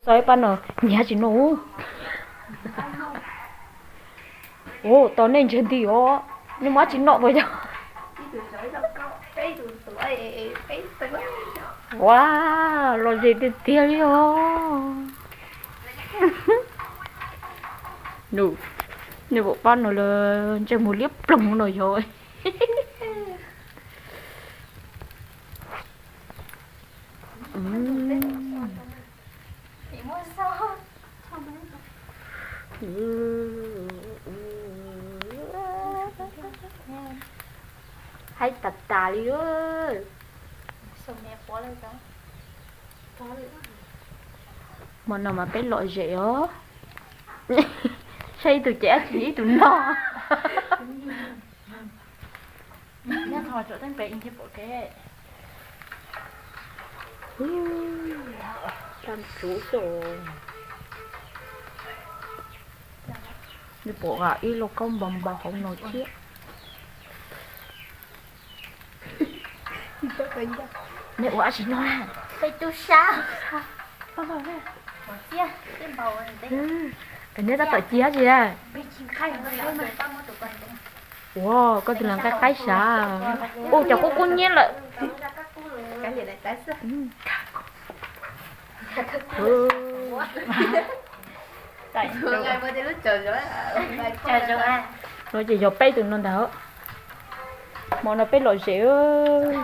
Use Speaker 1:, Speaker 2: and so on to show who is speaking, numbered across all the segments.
Speaker 1: Rồi bạn ở nhà chỉ nấu. Ồ, tao nên chơi đi ó. Nhưng mà chỉ nọ vậy đâu. Wow, lo gì thì tiêu đi ó. Nụ, nụ bộ bạn nó là chơi một liếp plong rồi rồi. Hay tạt tà đi ơi.
Speaker 2: Xong mẹ quá lên đó.
Speaker 1: Mà nào mà bé loại rẻ á. Xây từ trẻ chỉ tụi nó.
Speaker 2: Nha thò chỗ tên bệnh thì bộ cái.
Speaker 1: Làm chú rồi. Đi bộ gà y lô công bầm bào không nổi chiếc. Nè quả chỉ nói là
Speaker 2: Đây tu sao? Bao bao nè. Bỏ chia, tên bầu này đây.
Speaker 1: cái này ta tỏi chia gì à?
Speaker 2: Bị chim khai rồi đó mà tao mua tụi con.
Speaker 1: Wow, có từ làm cái xả. Ô cháu có con nhiên lại.
Speaker 2: Cái gì này tái sức. Tại thường ngày mới đi lúc trời rồi trời rồi à.
Speaker 1: Rồi chỉ dọc bay từ nó đỡ. Mà nó bay loại rẻ ơi.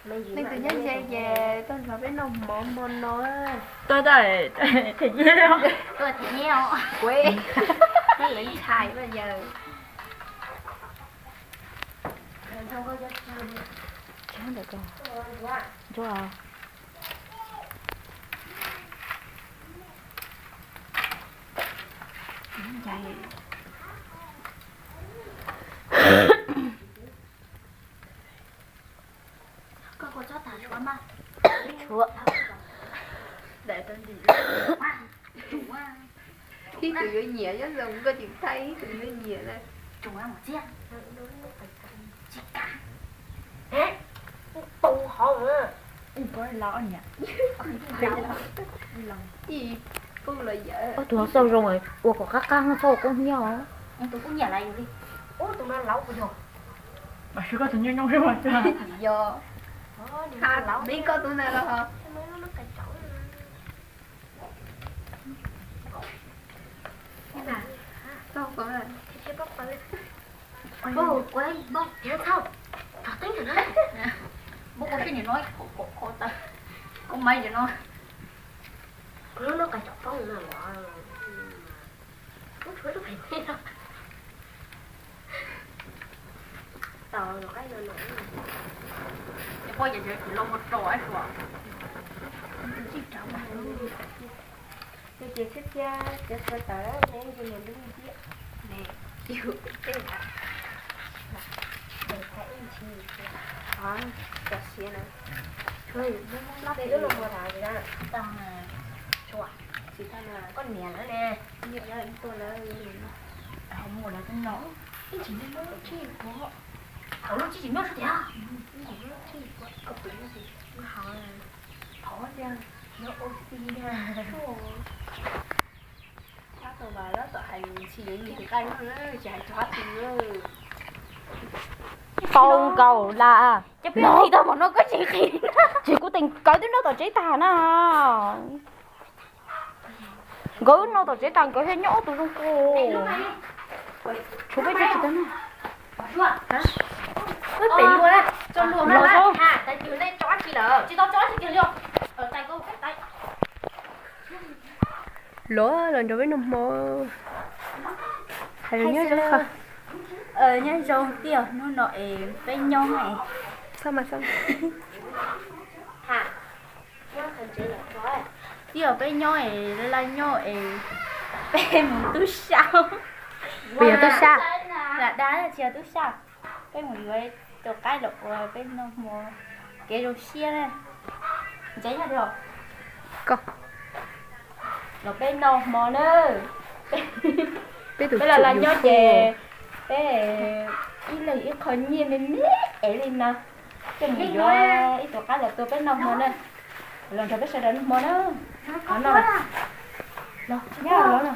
Speaker 2: Nên tự nhiên về tôi phải biết nông môn nó.
Speaker 1: Tôi đây thì nhiêu.
Speaker 2: Tôi thì nhiêu. Quê. Nó lấy xài bây giờ. Không có cho
Speaker 1: Chán được rồi. Chỗ à?
Speaker 2: chạy. Có chó thả chúa mà.
Speaker 1: Chúa.
Speaker 2: Để tên gì? Khi từ dưới nhẹ chứ dùng có chuyện thấy từ dưới nhẹ này. Chúa một chiếc. Chị cả.
Speaker 1: Tu hồn á.
Speaker 2: Có lọ nhỉ? Gì? Cô là vợ.
Speaker 1: Ôi tụi nó sâu rồi. Ủa có các căng sâu con nhau.
Speaker 2: Tôi cũng nhà này đi.
Speaker 1: Ủa tụi nó lâu rồi.
Speaker 3: Bà chưa có tự nhiên nhau rồi chứ.
Speaker 2: Do. Ha, biết có tụi này đâu hả? Sao có là
Speaker 4: Bố, quay, bố, hiểu không? Thật tính rồi đó.
Speaker 2: bố có cái gì nói khổ ta. Con mày vậy nói.
Speaker 4: Nó cài chọc phong mà bỏ. Nó chuối nó phải thế đâu. Tờ nó cái nó nổi.
Speaker 2: Coi vậy thì lông một trò ấy rồi.
Speaker 4: Tôi chỉ thích ra, chỉ phải tờ đó, nên cho mình đứng đi.
Speaker 2: Nè, chịu cái này.
Speaker 4: Để thấy chi. Đó, chặt xía nữa. Thôi, nó đây nó lông vào thảo gì đó.
Speaker 2: Tăng là chua.
Speaker 4: Chỉ ta là con mèn nữa nè. Nhiều là tôi là
Speaker 2: Không ngồi là con nó.
Speaker 4: cái chỉ nên nó chi của.
Speaker 2: Nó chỉ nói thôi à.
Speaker 4: Có tính gì? Nó hỏi là thỏ ra, nó oxy ra. Chắc rồi bà đó tụi hành chỉ đến những cái nó chạy thoát thì nữa.
Speaker 1: Phong cầu là
Speaker 2: Chắc biết thì tao mà nó có gì khi.
Speaker 1: chỉ có tình cái tới nó tao chế tàn á. Gỡ nó tao chế tàn cái hết nhõ tụi con cô. Chú biết chết gì đó.
Speaker 2: Chua. Hả? Ôi bị luôn á. Cho luôn
Speaker 1: Lo
Speaker 2: á.
Speaker 1: không?
Speaker 2: À, tại vì đây chó chị lỡ. Chị tao chó chị kia luôn. Ở tay cô tay.
Speaker 1: Lỡ lần rồi với nằm mơ. Hay là nhớ cho không?
Speaker 2: Nhá râu tiêu nó nội bên nhau này.
Speaker 1: Sao mà sao?
Speaker 4: Hả? Nó thành chữ là có à?
Speaker 2: Tiêu bên nhau này là nhau ấy. Bên một túi sao.
Speaker 1: Bây giờ tôi sao?
Speaker 2: Là đá là chiều túi sao. Bên một người tổ cái lộc bên nó một cái đồ xia này. Cháy ra được.
Speaker 1: Cô.
Speaker 2: Rồi bên nó mò nữa.
Speaker 1: Biết được
Speaker 2: Bây giờ là nhau chè. Thế ý là ý khởi nhiên nên nét ấy lên nè. Cái gì đó ý tổ cái là tôi bên nó mò nè. lần cho biết sẽ đến món đó
Speaker 4: Có
Speaker 2: nó
Speaker 4: à?
Speaker 2: nó nhá nó nè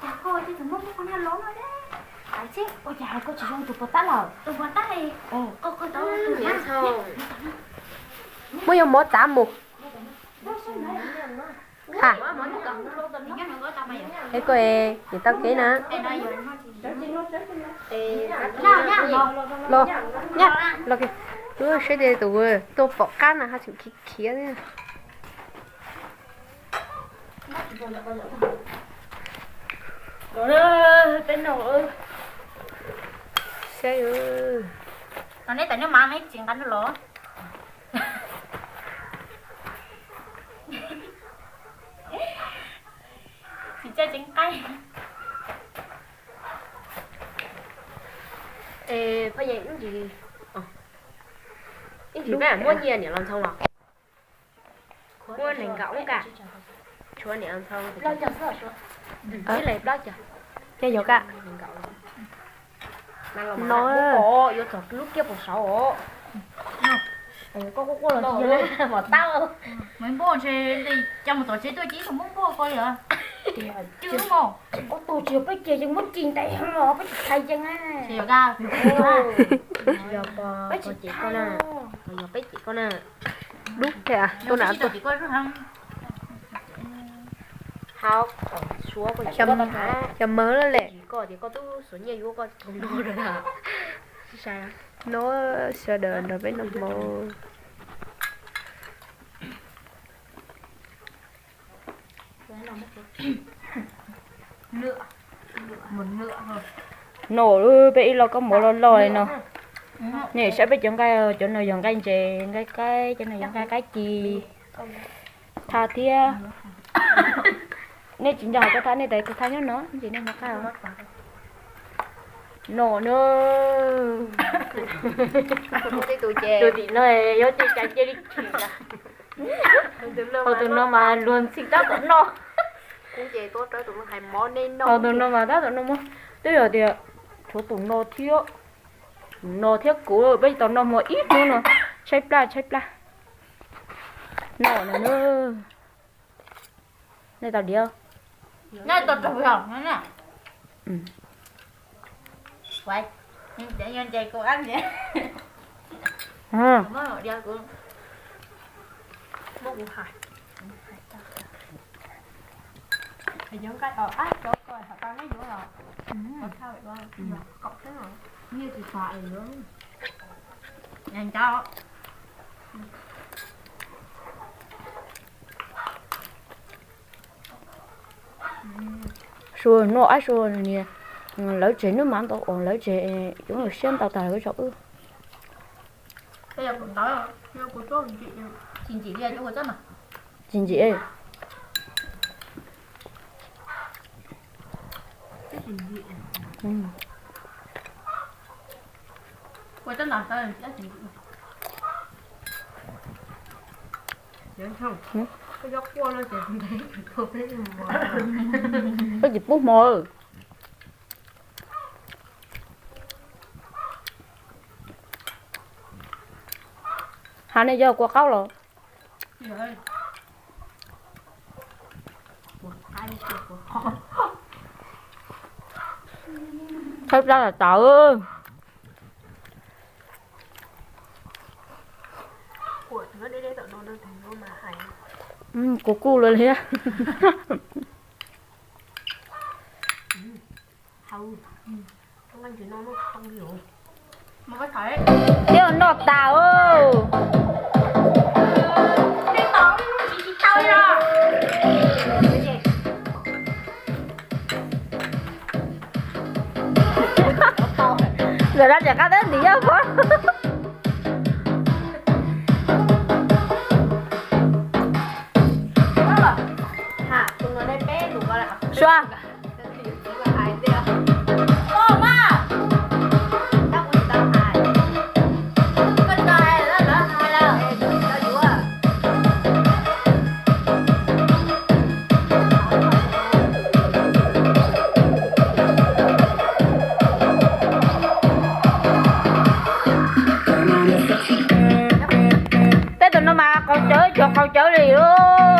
Speaker 4: Chả thôi chứ thằng mốc con nó lớn rồi đấy. Phải chứ.
Speaker 2: ôi trời có chỉ trong chụp một tát rồi
Speaker 4: Tôi vào tắt đi. Cô tôi
Speaker 1: nhớ thôi mới yêu mỗi tám một hả thế cô ê thì tao kỹ nè lo nhá lo kì tôi sẽ để tôi bỏ can là hai chữ kia kia đấy
Speaker 2: rồi tên nào ơi
Speaker 1: xe ơi
Speaker 2: nó nãy tại nó mang mấy chuyện cánh nó lỗ chỉ chơi trứng cay
Speaker 1: ê bây giờ những gì những gì mẹ mua nhiều nhỉ làm xong rồi mua này gạo cả chúa này ăn xong
Speaker 2: lo cho sợ số
Speaker 1: cái này đó chưa chơi vô cả nó ồ vô thật lúc kia một sáu có là gì mà tao
Speaker 2: mình bố sẽ đi trong một tổ chế tôi chỉ không muốn bố coi rồi chứ không
Speaker 4: có tôi chưa biết chơi nhưng mất tiền tay không rồi biết thay chân á.
Speaker 2: thì ra
Speaker 1: giờ có chị con à giờ biết chị con à đúng thế à tôi đã
Speaker 2: tôi chỉ coi rồi không
Speaker 1: học xuống con chấm mớ lên lệ có thì có tôi số nhiều vô con thùng nô rồi hả sao nó sợ đờn rồi với nằm mồ
Speaker 2: nựa một nựa rồi
Speaker 1: nổ bị lo có một lon lòi nó nè sẽ biết chọn cái chỗ nào dọn cái gì cái chỗ nào dọn cái gì thà thia nên chính là cái thái này đấy cái thái nó gì nên nó cao nổ nữa tụi chị nó vô chị chạy chơi đi chửi là hồi tụi nó mà luôn xin tao tụi nó cũng chị tốt tới tụi nó hay món nên nó tụi nó mà tao tụi nó mà bây giờ thì chỗ tụi nó thiếu cũ rồi bây giờ nó mà ít nữa nè chạy pla nổ nữa này tao đi không
Speaker 2: này tôi chụp rồi nè vậy để nhân chạy cô ăn vậy mới rồi đi cô
Speaker 3: bốc hải thì giống cái chỗ coi họ tao nói chỗ rồi có sao vậy ba cọc thế rồi như thì phải nữa
Speaker 2: nhanh cho
Speaker 1: rồi nó ai rồi nè lấy chế nó mang tao còn lấy chế giống như xem tao tài cái chỗ
Speaker 2: bây giờ cũng tới rồi nhưng cô cho chị ra chỗ cô chắc mà
Speaker 1: chính chị ấy
Speaker 2: cô chắc là tới chắc chị
Speaker 3: nhớ không cái gió cua nó chỉ thấy thuộc cái gì mà
Speaker 1: có dịp bút mồi hà này giờ qua cáo rồi
Speaker 2: rồi
Speaker 1: thật ra là tự
Speaker 3: của nó đi tận nó thành nó mà hay
Speaker 1: của cô luôn đấy
Speaker 3: không anh chỉ nó không hiểu
Speaker 2: mà có thể
Speaker 1: tiêu nó tao
Speaker 2: đi tao chị tao ra
Speaker 1: rồi ra chả cá đến thì nhá quá
Speaker 3: hả tụi nó đây bé đủ gọi là
Speaker 1: xoa
Speaker 2: ô ma
Speaker 3: tao cũng tao hài
Speaker 2: cái này đó là hai là
Speaker 3: tao chú à
Speaker 1: rồi